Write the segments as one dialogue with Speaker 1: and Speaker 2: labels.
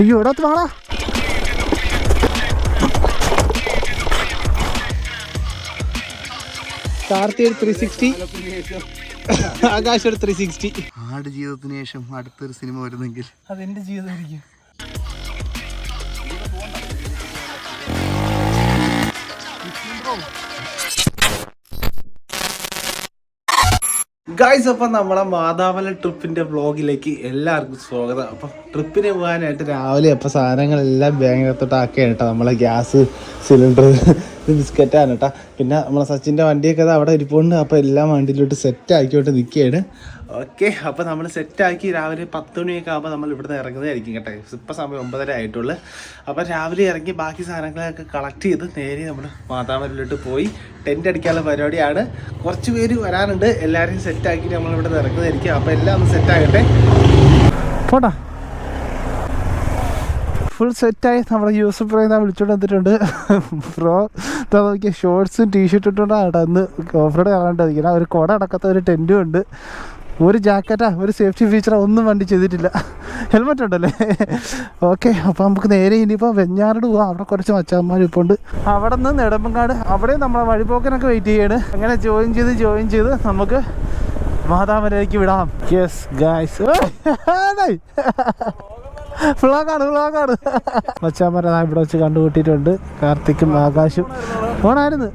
Speaker 1: അയ്യോ ഇവിടെ വാടാ. കാർത്തി ഒരു 360, ആകാശ് ഒരു 360.
Speaker 2: ആട് ജീവിതത്തിന് ശേഷം അടുത്തൊരു സിനിമ വരുന്നെങ്കിൽ
Speaker 1: അതെന്റെ ജീവിതമായിരിക്കും. ഗായ്സ്, അപ്പം നമ്മളെ മാതാമല ട്രിപ്പിൻ്റെ വ്ളോഗിലേക്ക് എല്ലാവർക്കും സ്വാഗതം. അപ്പം ട്രിപ്പിന് പോകാനായിട്ട് രാവിലെ അപ്പം സാധനങ്ങളെല്ലാം ബാങ്കിനകത്തോട്ട് ആക്കുകയാണ് കേട്ടോ. നമ്മളെ ഗ്യാസ് സിലിണ്ടർ ബിസ്ക്കറ്റാണ് കേട്ടോ. പിന്നെ നമ്മളെ സച്ചിൻ്റെ വണ്ടിയൊക്കെ അവിടെ ഇരിപ്പുണ്ട്. അപ്പോൾ എല്ലാം വണ്ടിയിലോട്ട് സെറ്റ് ആക്കിയോട്ട് നിൽക്കുകയാണ്. ഓക്കെ, അപ്പോൾ നമ്മൾ സെറ്റാക്കി രാവിലെ 10 മണിയൊക്കെ ആകുമ്പോൾ നമ്മൾ ഇവിടുന്ന് ഇറങ്ങുന്നതായിരിക്കും കേട്ടോ. ഇപ്പം സമയം 9:30 ആയിട്ടുള്ളൂ. അപ്പോൾ രാവിലെ ഇറങ്ങി ബാക്കി സാധനങ്ങളൊക്കെ കളക്ട് ചെയ്ത് നേരെ നമ്മൾ മാതാമലയിലോട്ട് പോയി ടെൻ്റ് അടിക്കാനുള്ള പരിപാടിയാണ്. കുറച്ച് പേര് വരാനുണ്ട്. എല്ലാവരെയും സെറ്റാക്കി നമ്മൾ ഇവിടെ ഇറങ്ങുന്നതായിരിക്കും. അപ്പോൾ എല്ലാം ഒന്ന് സെറ്റാകട്ടെ. പോട്ടാ, ഫുൾ സെറ്റായി നമ്മുടെ യൂസഫ് പറയുന്ന വിളിച്ചോണ്ട് വന്നിട്ടുണ്ട്. ബ്രോ നോക്കിയ ഷോർട്സും ടീഷർട്ടും ഇട്ടുകൊണ്ടാണ് കേട്ടോ ഇന്ന് ഓഫ് റോഡ് കാണാണ്ടിരിക്കുന്നത്. ഒരു കുട അടക്കത്ത ഒരു ടെൻറ്റും ഉണ്ട്. ഒരു ജാക്കറ്റാ, ഒരു സേഫ്റ്റി ഫീച്ചറാ ഒന്നും വണ്ടി ചെയ്തിട്ടില്ല. ഹെൽമെറ്റ് ഉണ്ടല്ലേ? ഓക്കെ, അപ്പോൾ നമുക്ക് നേരെ ഇനിയിപ്പോൾ വെഞ്ഞാറോട് പോകാം. അവിടെ കുറച്ച് മച്ചാന്മാർ ഇപ്പോൾ ഉണ്ട്. അവിടെ നിന്ന് നെടുമ്പങ്ങാട് അവിടെയും നമ്മളെ വഴിപോക്കനൊക്കെ വെയിറ്റ് ചെയ്യാണ്. അങ്ങനെ ജോയിൻ ചെയ്ത് നമുക്ക് മാതാമലയിലേക്ക് വിടാം. Yes guys, ഫ്ലോഗാണ്. മച്ചാന്മാരെ ഇവിടെ വെച്ച് കണ്ടുകൂട്ടിയിട്ടുണ്ട്. കാർത്തിക്കും ആകാശും ഓണായിരുന്നു.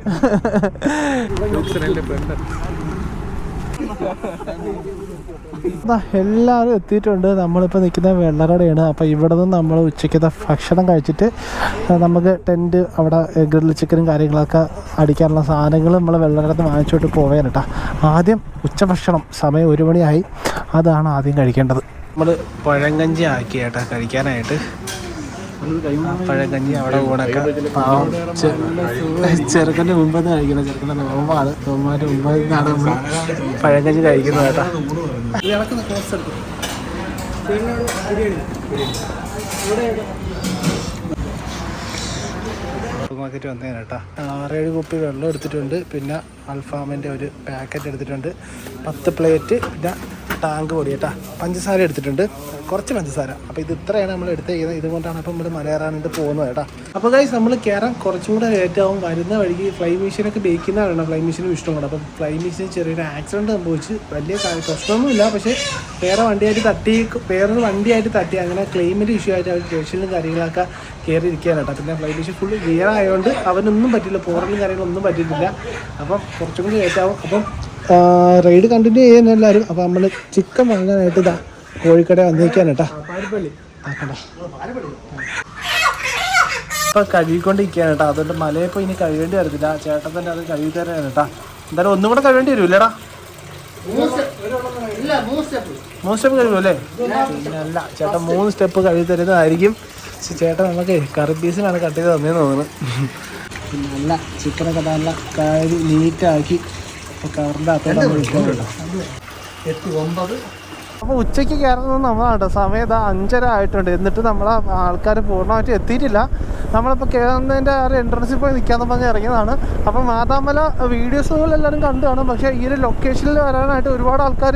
Speaker 1: എല്ലാവരും എത്തിയിട്ടുണ്ട്. നമ്മളിപ്പോൾ നിൽക്കുന്ന വെള്ളറടയാണ്. അപ്പോൾ ഇവിടെ നിന്ന് നമ്മൾ ഉച്ചയ്ക്കത്തെ ഭക്ഷണം കഴിച്ചിട്ട് നമുക്ക് ടെൻറ്റ് അവിടെ ഗ്രിൽ ചിക്കനും കാര്യങ്ങളൊക്കെ അടിക്കാനുള്ള സാധനങ്ങൾ നമ്മൾ വെള്ളറടത്ത് വാങ്ങിച്ചോട്ട് പോവാൻ കേട്ടോ. ആദ്യം ഉച്ചഭക്ഷണം സമയം 1 മണിയായി. അതാണ് ആദ്യം കഴിക്കേണ്ടത്. നമ്മൾ പഴങ്കഞ്ചി ആക്കി കേട്ടോ കഴിക്കാനായിട്ട്. പഴങ്കഞ്ഞി അവിടെ ഊണൊക്കെ ചെറുക്കൻ്റെ മുമ്പെന്ന് കഴിക്കണം. ചെറുക്കൻ്റെ നോമ്പാണ്. നോമ്പാൻ്റെ മുമ്പിൽ നിന്നാണ് നമ്മൾ പഴങ്കഞ്ഞി കഴിക്കുന്നത് കേട്ടോ. സൂപ്പർ മാർക്കറ്റ് വന്നേനെ കേട്ടോ. 6-7 കുപ്പി വെള്ളം എടുത്തിട്ടുണ്ട്. പിന്നെ അൽഫാമിൻ്റെ ഒരു പാക്കറ്റ് എടുത്തിട്ടുണ്ട്. 10 പ്ലേറ്റ്. പിന്നെ ടാങ്ക് പൊടി കേട്ടോ. പഞ്ചസാര എടുത്തിട്ടുണ്ട്, കുറച്ച് പഞ്ചസാര. അപ്പോൾ ഇത് ഇത്രയാണ് നമ്മൾ എടുത്തേക്കുന്നത്. ഇതുകൊണ്ടാണ് അപ്പോൾ നമ്മൾ മലയറാനായിട്ട് പോകുന്നത് കേട്ടോ. അപ്പോൾ ഗൈസ്, നമ്മൾ കയറാൻ കുറച്ചും കൂടെ ലേറ്റാവും. വരുന്ന വഴിക്ക് ഫ്ലൈ മെഷീനൊക്കെ ബേക്കുന്നതാണ്. ഫ്ലൈ മെഷീനും ഇഷ്ടമാണ്. അപ്പം ഫ്ലൈ മെഷീൻ ചെറിയൊരു ആക്സിഡൻറ്റ് സംഭവിച്ച് വലിയ പ്രശ്നമൊന്നുമില്ല. പക്ഷേ വേറൊരു വണ്ടിയായിട്ട് തട്ടി അങ്ങനെ ക്ലെയിമിൻ്റെ ഇഷ്യൂ ആയിട്ട് അവർ സ്റ്റേഷനിലും കാര്യങ്ങളൊക്കെ കയറിയിരിക്കുകയാണ് കേട്ടോ. പിന്നെ ഫ്ലൈ മെഷീൻ ഫുള്ള് ക്ലിയർ ആയതുകൊണ്ട് അവനൊന്നും പറ്റില്ല, പോറലും കാര്യങ്ങളൊന്നും പറ്റിയിട്ടില്ല. അപ്പം കുറച്ചും കൂടി ലേറ്റാവും. അപ്പം റൈഡ് കണ്ടിന്യൂ ചെയ്യാൻ എല്ലാവരും. അപ്പോൾ നമ്മൾ ചിക്കൻ വാങ്ങാനായിട്ട് ഇതാ കോഴിക്കട വന്നിരിക്കാൻ കേട്ടോ. ഇപ്പം കഴുകിക്കൊണ്ടിരിക്കുകയാണ് കേട്ടോ. അതുകൊണ്ട് മലയപ്പോൾ ഇനി കഴിവേണ്ടി വരത്തില്ല. ചേട്ടൻ തന്നെ അത് കഴുകി തരാനാണ് കേട്ടോ. എന്തായാലും ഒന്നും കൂടെ കഴിവേണ്ടി വരില്ലേടാ? 3 സ്റ്റെപ്പ് കഴിയുമല്ലേ? പിന്നെ അല്ല, ചേട്ടൻ 3 സ്റ്റെപ്പ് കഴുകി തരുന്നതായിരിക്കും. ചേട്ടൻ നമുക്ക് കറി പീസിലാണ് കട്ട് ചെയ്ത് തന്നേന്ന് തോന്നുന്നു. പിന്നെ നല്ല ചിക്കനൊക്കെ നല്ല കഴുകി നീറ്റാക്കി കവറിൻ്റെ അകത്തോടെ വിളിക്കുന്നുണ്ടോ. 8-9. അപ്പോൾ ഉച്ചയ്ക്ക് കയറുന്നത് നമ്മളാണ്. സമയം 5:30 ആയിട്ടുണ്ട്. എന്നിട്ട് നമ്മളെ ആൾക്കാർ പൂർണ്ണമായിട്ട് എത്തിയിട്ടില്ല. നമ്മളിപ്പോൾ കയറുന്നതിൻ്റെ എൻട്രൻസിൽ പോയി നിൽക്കാമെന്ന് പറഞ്ഞ് ഇറങ്ങിയതാണ്. അപ്പോൾ മാതാമല വീഡിയോസുകളെല്ലാവരും കണ്ടു കാണും. പക്ഷേ ഈ ഒരു ലൊക്കേഷനിൽ വരാനായിട്ട് ഒരുപാട് ആൾക്കാർ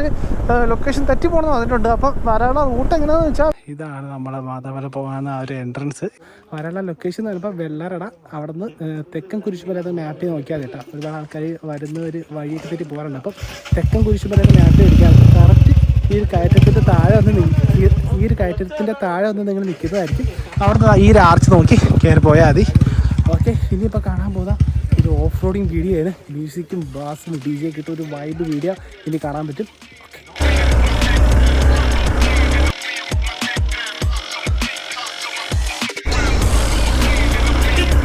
Speaker 1: ലൊക്കേഷൻ തെറ്റി പോകണമെന്ന് പറഞ്ഞിട്ടുണ്ട്. അപ്പം വരാനുള്ള റൂട്ട് എങ്ങനെയാണെന്ന് വെച്ചാൽ ഇതാണ് നമ്മളെ മാതാമല പോകാവുന്ന ആ ഒരു എൻട്രൻസ്. വരാനുള്ള ലൊക്കേഷൻ എന്ന് പറയുമ്പോൾ വെള്ളറട. അവിടെ നിന്ന് തെക്കൻ കുരിശുമലയുടെ മാപ്പിൽ നോക്കിയാൽ കേട്ടോ. ഒരുപാട് ആൾക്കാർ വരുന്ന ഒരു വഴിയൊക്കെ തെറ്റി പോകാറുണ്ട്. അപ്പം തെക്കൻ കുരിശുമലയുടെ മാപ്പിൽ പിടിക്കാൻ കറക്റ്റ് ഈ ഒരു കയറ്റത്തിൻ്റെ താഴെ വന്ന് നിങ്ങൾ നിൽക്കുന്നതായിരിക്കും. അവിടുന്ന് ഈ ഒരു ആർച്ച് നോക്കി കയറി പോയാൽ മതി. ഓക്കെ, ഇനിയിപ്പോൾ കാണാൻ പോകുന്ന ഒരു ഓഫ് റോഡിങ് വീഡിയോ ആണ്. മ്യൂസിക്കും ബാസും DJ ഒക്കെ ഇട്ട് ഒരു വൈബ് വീഡിയോ ഇനി കാണാൻ പറ്റും.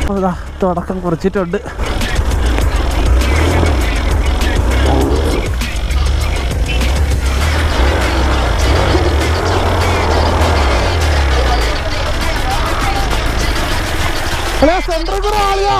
Speaker 1: അപ്പോൾ തുടക്കം കുറിച്ചിട്ടുണ്ട്. സെൻട്രൽ കൂടെ ആളിയാ.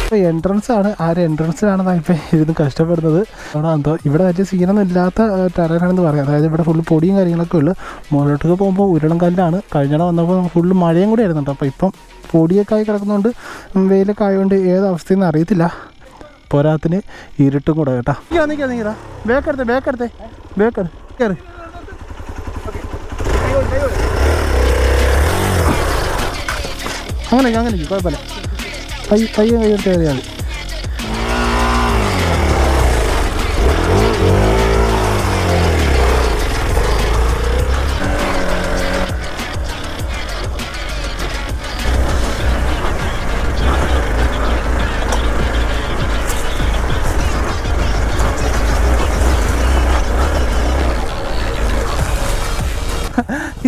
Speaker 1: ഇപ്പോൾ എൻട്രൻസ് ആണ്, ആ ഒരു എൻട്രൻസിലാണ് ഇപ്പം ഇരുന്ന് കഷ്ടപ്പെടുന്നത്. അവിടെ എന്തോ ഇവിടെ വലിയ സീനൊന്നും ഇല്ലാത്ത ടെറേനാണെന്ന് പറയാം. അതായത് ഇവിടെ ഫുള്ള് പൊടിയും കാര്യങ്ങളൊക്കെ ഉള്ളു. മുകളിലോട്ടൊക്കെ പോകുമ്പോൾ ഉരുളം കല്ലാണ്. കഴിഞ്ഞ വന്നപ്പോൾ ഫുള്ള് മഴയും കൂടി ആയിരുന്നു കേട്ടോ. അപ്പോൾ ഇപ്പം പൊടിയൊക്കെ ആയി കിടക്കുന്നതുകൊണ്ട് വെയിലൊക്കെ ആയതുകൊണ്ട് ഏത് അവസ്ഥയെന്ന് അറിയത്തില്ല. പോരാത്തിന് ഇരുട്ടും കൂടെ കേട്ടോ. നീക്കാ ബേക്കെടുത്ത് കയറി. അങ്ങനെ കുഴപ്പമില്ല. പയ്യെ കൈയെടുത്ത് കയറിയാൽ മതി.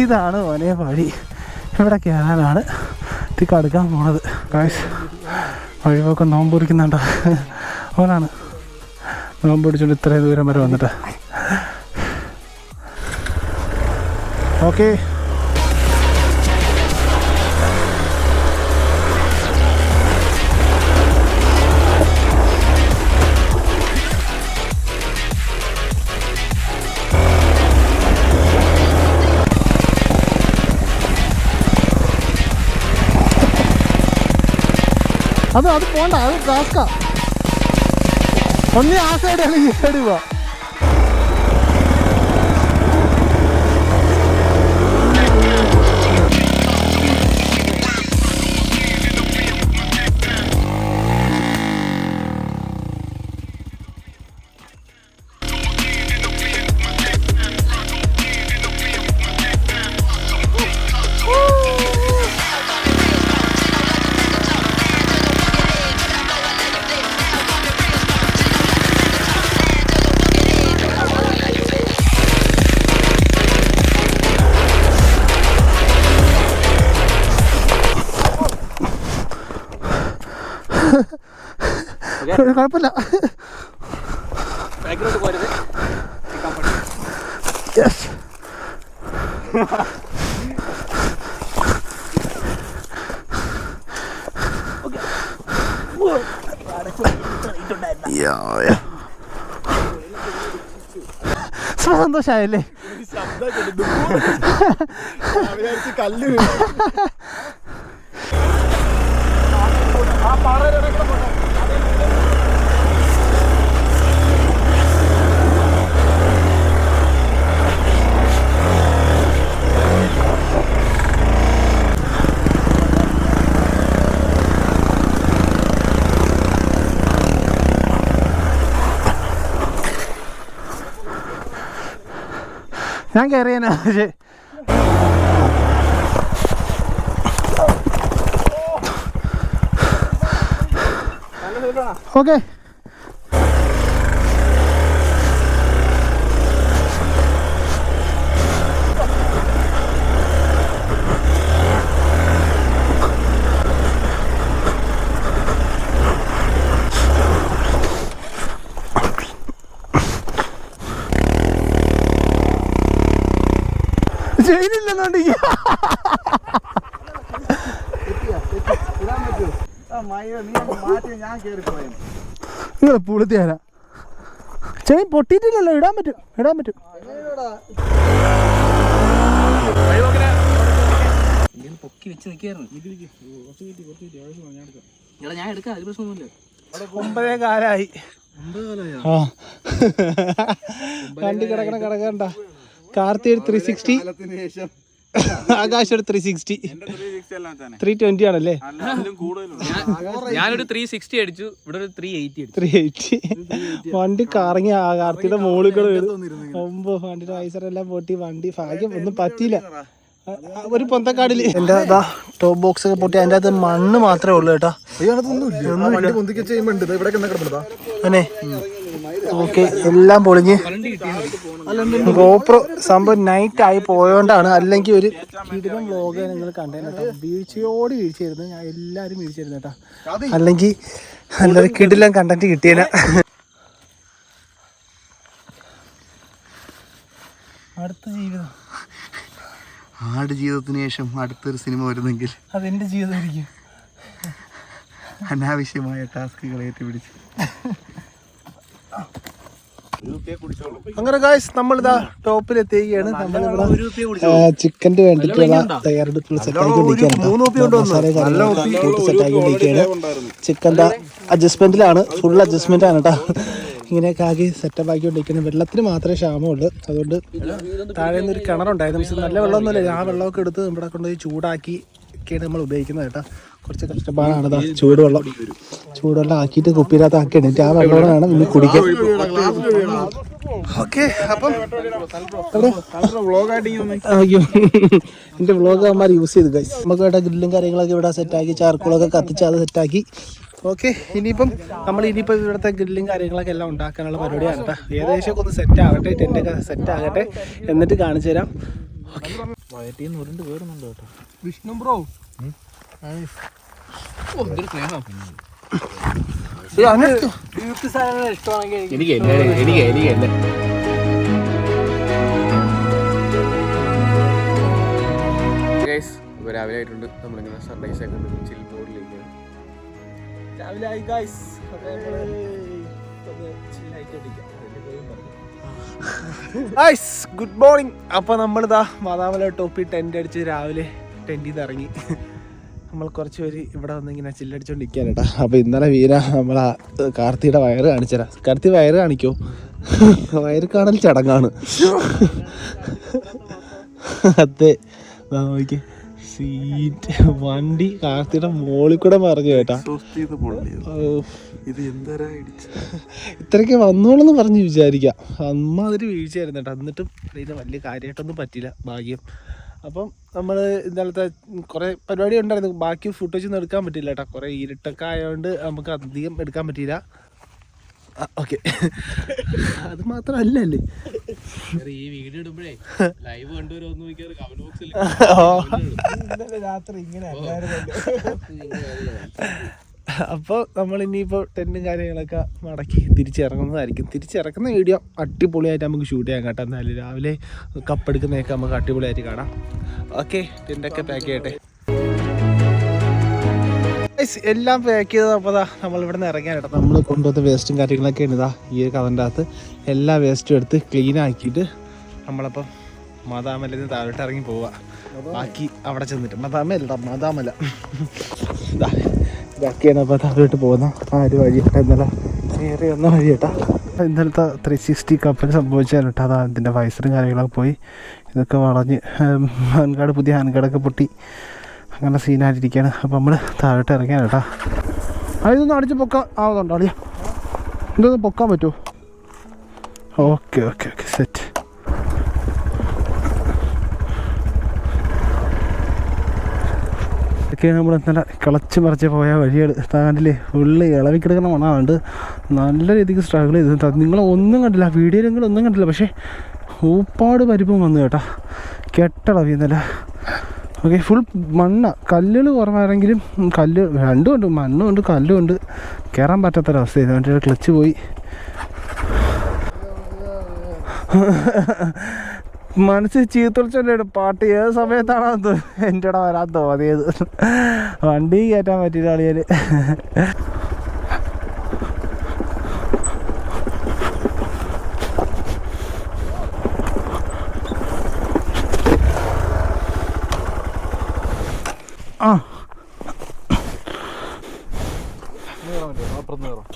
Speaker 1: ഇതാണ് ഓനെ വഴി. ഇവിടെ കയറാനാണ് കടുക്കാൻ പോണത്. വഴിപോക്കം നോമ്പ് പിടിക്കുന്നുണ്ടോ? ഓനാണ് നോമ്പ് പിടിച്ചുകൊണ്ട് ഇത്രയും ദൂരം വരെ വന്നിട്ട്. ഓക്കെ, അത് പോണ്ട, അത് ടാസ്കാ. ഒന്നേ ആ സൈഡ് അല്ലെങ്കിൽ ഈ സൈഡ് പോവാ. കുഴപ്പമില്ല. സന്തോഷായല്ലേ? കല്ല് ഞാൻ കയറിയാനാ. പക്ഷേ ഓക്കെ, ചെയ്തില്ലെന്നോണ്ട് നിങ്ങൾ പുളുത്തിയാരാ? ചെയിൻ പൊട്ടിയിട്ടില്ലല്ലോ, ഇടാൻ പറ്റും.
Speaker 3: പൊക്കി വെച്ച് നിൽക്കായിരുന്നു. ഞാൻ എടുക്കാം, അത് പ്രശ്നമൊന്നുമില്ല.
Speaker 1: 9:15 വണ്ടി കിടക്കണ്ട. കാർത്തി 360, ആകാശ് 360, 320 ആണല്ലേ?
Speaker 3: ഞാനൊരു 360 അടിച്ചു, ഇവിടെ ഒരു
Speaker 1: 380. വണ്ടി കറങ്ങി ആ കാർത്തിയുടെ മോളിൽ കൂടെ ഒമ്പോ വണ്ടിയുടെ വൈസറെല്ലാം പൊട്ടി. വണ്ടി ഭാഗ്യം ഒന്നും പറ്റിയില്ല. ഒരു പൊന്തക്കാടില് എന്റെ ടോപ്പ് ബോക്സ് ഒക്കെ പൊട്ടി. അതിന്റെ അകത്ത് മണ്ണ് മാത്രമേ ഉള്ളൂ കേട്ടോ. അതെ, ഓക്കെ, എല്ലാം പൊളിഞ്ഞ് ഗോപ്രോ സംഭവം നൈറ്റ് ആയി പോയോണ്ടാണ്. അല്ലെങ്കിൽ ഒരു കിടിലൻ വ്ലോഗ് നിങ്ങൾ കണ്ടേനെ കേട്ടോ. വീഴ്ചയായിരുന്നു. ഞാൻ എല്ലാവരും വീഴ്ചയായിരുന്നു കേട്ടോ. അല്ലെങ്കിൽ നല്ലൊരു കിടിലൻ കണ്ടന്റ് കിട്ടിയേനെ. അടുത്ത ജീവിതം,
Speaker 2: ആട് ജീവിതത്തിന് ശേഷം അടുത്തൊരു സിനിമ വരുന്നെങ്കിൽ
Speaker 1: അതെന്റെ ജീവിതമായിരിക്കും.
Speaker 2: അനാവശ്യമായ ടാസ്കുകൾ ഏറ്റുപിടിച്ച്.
Speaker 1: അങ്ങനെ ഗായ്സ് നമ്മളിതാ ടോപ്പിൽ എത്തിയിരിക്കുകയാണ്. നമ്മളിവിടെ ചിക്കൻ്റെ വേണ്ടിയിട്ടുള്ള തയ്യാറെടുപ്പുകൾ സെറ്റാക്കിക്കൊണ്ടിരിക്കുകയാണ്. ചിക്കൻ്റെ അഡ്ജസ്റ്റ്മെന്റിലാണ്, ഫുൾ അഡ്ജസ്റ്റ്മെന്റ് ആണ് കേട്ടോ. ഇങ്ങനെയൊക്കെ ആക്കി സെറ്റപ്പ് ആക്കിക്കൊണ്ടിരിക്കുന്നത്. വെള്ളത്തിന് മാത്രമേ ക്ഷാമമുള്ളൂ. അതുകൊണ്ട് താഴെ നിന്നൊരു കിണറുണ്ടായിരുന്നു. പക്ഷെ നല്ല വെള്ളമൊന്നുമില്ല. ആ വെള്ളമൊക്കെ എടുത്ത് ഇവിടെ കൊണ്ടുപോയി ചൂടാക്കി ഒക്കെയാണ് നമ്മൾ ഉപയോഗിക്കുന്നത് കേട്ടോ. കുറച്ച് കഷ്ടപ്പാടാണ്. ഇതാ ചൂടുവെള്ളം ആക്കിയിട്ട് കുപ്പിയിനകത്ത് ആക്കി എന്നിട്ട് ആ വെള്ളമാണ് ഇനി കുടിക്കാൻ. ഓക്കെ, അപ്പം അയ്യോ എൻ്റെ വ്ളോഗ് അവന്മാർ യൂസ് ചെയ്തു ഗൈസ്. നമുക്ക് ഇവിടെ ഗ്രില്ലും കാര്യങ്ങളൊക്കെ ഇവിടെ സെറ്റാക്കി ചാർക്കോളൊക്കെ കത്തിച്ച് അത് സെറ്റാക്കി. ഓക്കെ, ഇനിയിപ്പം ഇവിടുത്തെ ഗ്രില്ലും കാര്യങ്ങളൊക്കെ എല്ലാം ഉണ്ടാക്കാനുള്ള പരിപാടിയാണ് കേട്ടോ. ഏകദേശം ഒന്ന് സെറ്റ് ആകട്ടെ, ടെൻ്റൊക്കെ സെറ്റ് ആകട്ടെ, എന്നിട്ട് കാണിച്ചു തരാം. ഓക്കെ, വയറ്റിൽ നിന്ന് ഉരുണ്ട് കയറുന്നുണ്ട് കേട്ടോ വിഷ്ണു ബ്രോ.
Speaker 3: രാവിലെ ആയിട്ടുണ്ട്. നമ്മളിങ്ങനെ സൺറൈസ് ഒക്കെ ചിൽ ബോർഡിലേക്ക്
Speaker 1: രാവിലെ ആയി ഗൈസ്. Good morning. അപ്പോൾ നമ്മളിതാ മാതാമല ടോപ്പിൽ ടെൻ്റ് അടിച്ച് രാവിലെ ടെൻറ്റിൽ നിന്ന് ഇറങ്ങി. നമ്മൾ കുറച്ച് പേര് ഇവിടെ വന്ന് ഇങ്ങനെ ചില്ലടിച്ചോണ്ടിരിക്കാൻ കേട്ടോ. അപ്പോൾ ഇന്നലെ വീര നമ്മളാ കാർത്തിയുടെ വയറ് കാണിച്ചരാ. കാർത്തി വയറ് കാണിക്കോ? വയറ് കാണൽ ചടങ്ങാണ്. അതെ, നോക്കി സീറ്റ് വണ്ടി കാർത്തിയുടെ മോളിൽ കൂടെ മറിഞ്ഞു കേട്ടാ. ഇത്രയൊക്കെ വന്നോളെന്ന് പറഞ്ഞ് വിചാരിക്കാം. അമ്മാതിരി വീഴ്ചയായിരുന്നു കേട്ടോ. എന്നിട്ടും ഇതിന് വലിയ കാര്യമായിട്ടൊന്നും പറ്റില്ല, ഭാഗ്യം. അപ്പം നമ്മൾ ഇന്നലത്തെ കുറേ പരിപാടി ഉണ്ടായിരുന്നു. ബാക്കി ഫുട്ടേജ് ഒന്നും എടുക്കാൻ പറ്റില്ല കേട്ടോ. കുറേ ഇരുട്ടൊക്കെ ആയതുകൊണ്ട് നമുക്ക് അധികം എടുക്കാൻ പറ്റിയില്ല. ഓക്കെ, അത് മാത്രമല്ലേ
Speaker 3: ഈ വീഡിയോ ഇടുമ്പോഴേ ലൈവ് കണ്ടുവരുമെന്ന്
Speaker 1: രാത്രി ഇങ്ങനെ. അപ്പോൾ നമ്മൾ ഇനിയിപ്പോൾ ടെൻറ്റും കാര്യങ്ങളൊക്കെ മടക്കി തിരിച്ചിറങ്ങുന്നതായിരിക്കും. തിരിച്ചിറക്കുന്ന വീഡിയോ അടിപൊളിയായിട്ട് നമുക്ക് ഷൂട്ട് ചെയ്യാൻ കേട്ടോ. എന്നാലും രാവിലെ കപ്പെടുക്കുന്നതൊക്കെ നമുക്ക് അടിപൊളിയായിട്ട് കാണാം. ഓക്കെ, ടെൻറ്റൊക്കെ പാക്ക് ചെയ്യട്ടെ. എല്ലാം പാക്ക് ചെയ്തത്. അപ്പോൾ നമ്മളിവിടെ നിന്ന് ഇറങ്ങിയാൽ കേട്ടോ. നമ്മൾ കൊണ്ടുവന്ന വേസ്റ്റും കാര്യങ്ങളൊക്കെയാണ് ഇതാ ഈ കവറിൻ്റെ അകത്ത്. എല്ലാ വേസ്റ്റും എടുത്ത് ക്ലീൻ ആക്കിയിട്ട് നമ്മളപ്പം മാതാമലയിൽ നിന്ന് താഴോട്ട് ഇറങ്ങി പോവുക. ബാക്കി അവിടെ ചെന്നിട്ട് മാതാമല ഇതൊക്കെയാണ് അപ്പോൾ താഴോട്ട് പോകുന്ന ആ ഒരു വഴി കേട്ടോ. ഇന്നലെ കയറി വന്ന വഴി കേട്ടോ. ഇന്നലത്തെ 360 കപ്പിന് സംഭവിച്ചാൽ കേട്ടോ. അതാ ഇതിൻ്റെ വയസ്സറും കാര്യങ്ങളൊക്കെ പോയി. ഇതൊക്കെ വളഞ്ഞ് പുതിയ ഹാൻഡ് കാർഡൊക്കെ പൊട്ടി അങ്ങനെ സീനായിട്ടിരിക്കുകയാണ്. അപ്പോൾ നമ്മൾ താഴോട്ട് ഇറങ്ങിയാണ് കേട്ടോ. ഇതൊന്നും അടിച്ച് പൊക്കാൻ ആവുന്നുണ്ടോ അളിയാ? ഇതൊന്ന് പൊക്കാൻ പറ്റുമോ? Okay okay okay, set. ഇതൊക്കെയാണ് നമ്മൾ ഇന്നലെ കിളച്ച് മറിച്ച് പോയ വഴികൾ. താണ്ടില്ലേ ഉള്ളി ഇളവിക്കിടക്കുന്ന മണമുണ്ട്. നല്ല രീതിക്ക് സ്ട്രഗിൾ ചെയ്ത് നിങ്ങൾ ഒന്നും കണ്ടില്ല, വീഡിയോയിലെങ്കിലും ഒന്നും കണ്ടില്ല. പക്ഷേ ഊപ്പാട് പരിപ്പും വന്നു കേട്ടോ. കെട്ടളവി ഇന്നലെ. ഓക്കെ, ഫുൾ മണ്ണ. കല്ലുകൾ കുറവാണെങ്കിലും കല്ല് രണ്ടും ഉണ്ട്, മണ്ണും ഉണ്ട് കല്ലും ഉണ്ട്. കയറാൻ പറ്റാത്തൊരവസ്ഥയായിരുന്നു. വണ്ടിയുടെ ക്ലച്ച് പോയി. മനസ്സ് ചീത്തൊളിച്ചോണ്ട് പാട്ട് ഏത് സമയത്താണോ എൻ്റെ ഇവിടെ വരാൻ തോന്നിയത്. വണ്ടി കയറ്റാൻ പറ്റില്ല ആളിയാൽ. ആ അപ്പുറത്ത് കയറാം.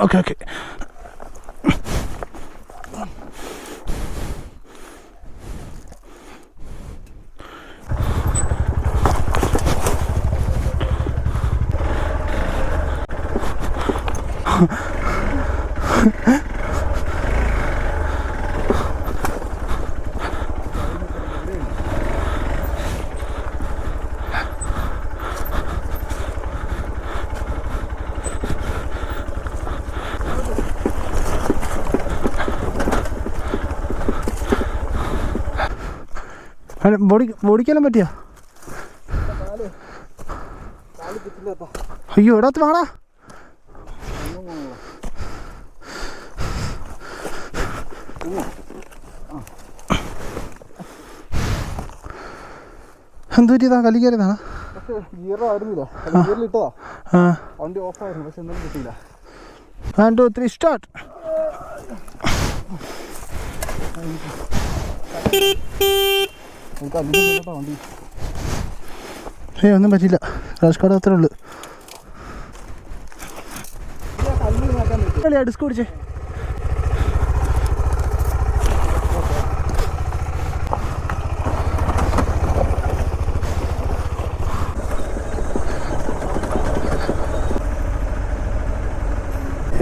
Speaker 1: Okay okay. അല്ല ബോഡിക്കെല്ലാം പറ്റിയോ? അയ്യോ എടാ വാടാ. എന്ത് പറ്റിയതാ? കല്ലി കയറിയതാണ്.
Speaker 2: ഗിയറായിരുന്നില്ല, ഗിയറിലിട്ടതാ. വണ്ടി ഓഫായിരുന്നു, പക്ഷെ ഒന്നും കിട്ടിയില്ല.
Speaker 1: 1 2 3 സ്റ്റാർട്ട്.
Speaker 2: വണ്ടി
Speaker 1: ഒന്നും പറ്റില്ല. ക്രാഷ് കാർഡ് അത്രേ ഉള്ളു. ഡിസ്ക് പിടിച്ചേ.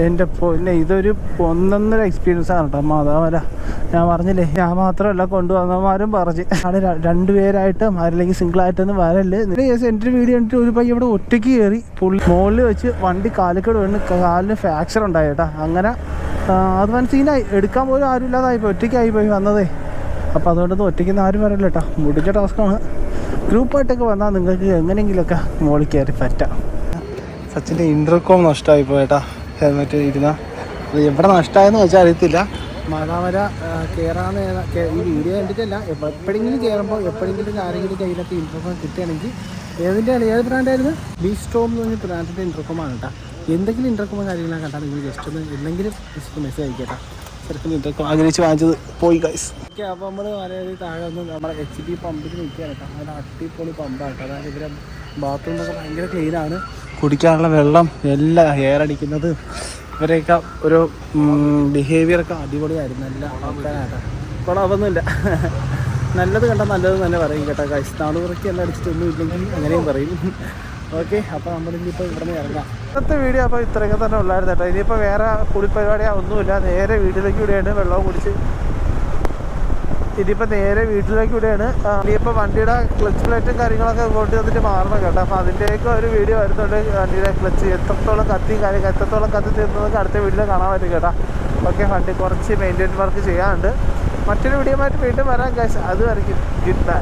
Speaker 1: എൻ്റെ പൊന്നെ ഇതൊരു ഒന്നൊന്നര എക്സ്പീരിയൻസ് ആണ് കേട്ടോ. മാതാമല ഞാൻ പറഞ്ഞില്ലേ, ഞാൻ മാത്രമല്ല കൊണ്ടുവന്നമാരും പറഞ്ഞ് അവിടെ 2 പേരായിട്ടും അല്ലെങ്കിൽ സിംഗിളായിട്ടൊന്നും വരല്ലേ. എൻ്റെ ഒരു വീഡിയോ കണ്ടിട്ട് ഒരു പയ്യ ഇവിടെ ഒറ്റയ്ക്ക് കയറി പുള്ളി മുകളിൽ വെച്ച് വണ്ടി കാലിക്കോട് വീണ് കാലിന് ഫ്രാക്ചർ ഉണ്ടായി കേട്ടോ. അങ്ങനെ അത് സീനായി, എടുക്കാൻ പോലും ആരും ഇല്ലാതായിപ്പോയി, ഒറ്റയ്ക്കായിപ്പോയി വന്നതേ. അപ്പോൾ അതുകൊണ്ടൊന്നും ഒറ്റയ്ക്കൊന്നും ആരും വരല്ല കേട്ടോ. മുടിച്ച ടാസ്ക്കാണ്. ഗ്രൂപ്പായിട്ടൊക്കെ വന്നാൽ നിങ്ങൾക്ക് എങ്ങനെയെങ്കിലുമൊക്കെ മുകളിൽ കയറി പറ്റാം. സച്ചിൻ്റെ ഇൻ്റർകോം നഷ്ടമായി പോയേട്ടാ. ഹെൽമെറ്റ് ഇരുന്ന അത് എവിടെ നഷ്ടമായെന്ന് വെച്ചാൽ അറിയത്തില്ല. മാതാമര കയറാന്ന് ഈ വീഡിയോ കണ്ടിട്ടല്ല, എപ്പോഴെങ്കിലും കയറുമ്പോൾ എപ്പോഴെങ്കിലും ആരെങ്കിലും കയ്യിലൊക്കെ ഇൻ്റർകോം കിട്ടുകയാണെങ്കിൽ ഏത് ബ്രാൻഡായിരുന്നു? ബീസ്ട്രോം എന്ന് പറഞ്ഞ ബ്രാൻഡിൻ്റെ ഇൻ്റർകോമാണ് കേട്ടോ. എന്തെങ്കിലും ഇൻ്റർകോമോ കാര്യങ്ങളൊക്കെ കണ്ടാൽ നിങ്ങൾ ജസ്റ്റ് ഒന്ന് എന്തെങ്കിലും ജസ്റ്റ് മെസ്സേജ് അയക്കട്ടോ. ചെറുപ്പം ഇൻ്റർകോം ആഗ്രഹിച്ച് വാങ്ങിച്ചത് പോയി ഗൈസ്. ഓക്കെ, അപ്പോൾ നമ്മൾ വളരെ താഴെ ഒന്ന് നമ്മുടെ HP പമ്പിൽ നിൽക്കുകയാണ് കേട്ടോ. അവിടെ അടിപൊളി പമ്പാണ് കേട്ടോ. അതായത് ഇവരെ ബാത്റൂമൊക്കെ ഭയങ്കര ക്ലീനാണ്. കുടിക്കാനുള്ള വെള്ളം എല്ലാം എയർ അടിക്കുന്നത് ഇവരെയൊക്കെ ഒരു ബിഹേവിയറൊക്കെ അടിപൊളിയായിരുന്നു. നല്ല ആൾക്കാരാണ്. കുളമൊന്നുമില്ല. നല്ലത് കണ്ടാൽ നല്ലത് തന്നെ പറയും കേട്ടോ. ഗൈസ് നാളുപുറയ്ക്ക് എല്ലാം അടിച്ചിട്ടൊന്നും ഇല്ലെങ്കിൽ അങ്ങനെയും പറയും. ഓക്കെ, അപ്പോൾ നമ്മളിനിപ്പോൾ ഇവിടെ നിന്ന് ഇറങ്ങാം. ഇന്നത്തെ വീഡിയോ അപ്പോൾ ഇത്രയൊക്കെ തന്നെ ഉള്ളായിരുന്നു കേട്ടോ. ഇനിയിപ്പോൾ വേറെ കുളിപ്പരിപാടിയോ ഒന്നുമില്ല. നേരെ വീട്ടിലേക്ക് വിടുകയാണ്. വെള്ളവും കുടിച്ച് ഇനിയിപ്പോൾ നേരെ വീട്ടിലേക്ക് വിടുകയാണ്. ഇനിയിപ്പോൾ വണ്ടിയുടെ ക്ലച്ച് പ്ലേറ്റും കാര്യങ്ങളൊക്കെ കൊണ്ട് വന്നിട്ട് മാറണം കേട്ടോ. അപ്പോൾ അതിൻ്റെയൊക്കെ ഒരു വീഡിയോ വരുന്നുണ്ട്. വണ്ടിയുടെ ക്ലച്ച് എത്രത്തോളം കത്തി തീർന്നതൊക്കെ അടുത്ത വീഡിയോയിൽ കാണാൻ പറ്റും കേട്ടോ. ഓക്കെ, വണ്ടി കുറച്ച് മെയിൻ്റെനൻസ് വർക്ക് ചെയ്യാനുണ്ട്. മറ്റൊരു വീഡിയോ ആയിട്ട് വീണ്ടും വരാം ഗൈസ്. അതുവരെയ്ക്കും good bye.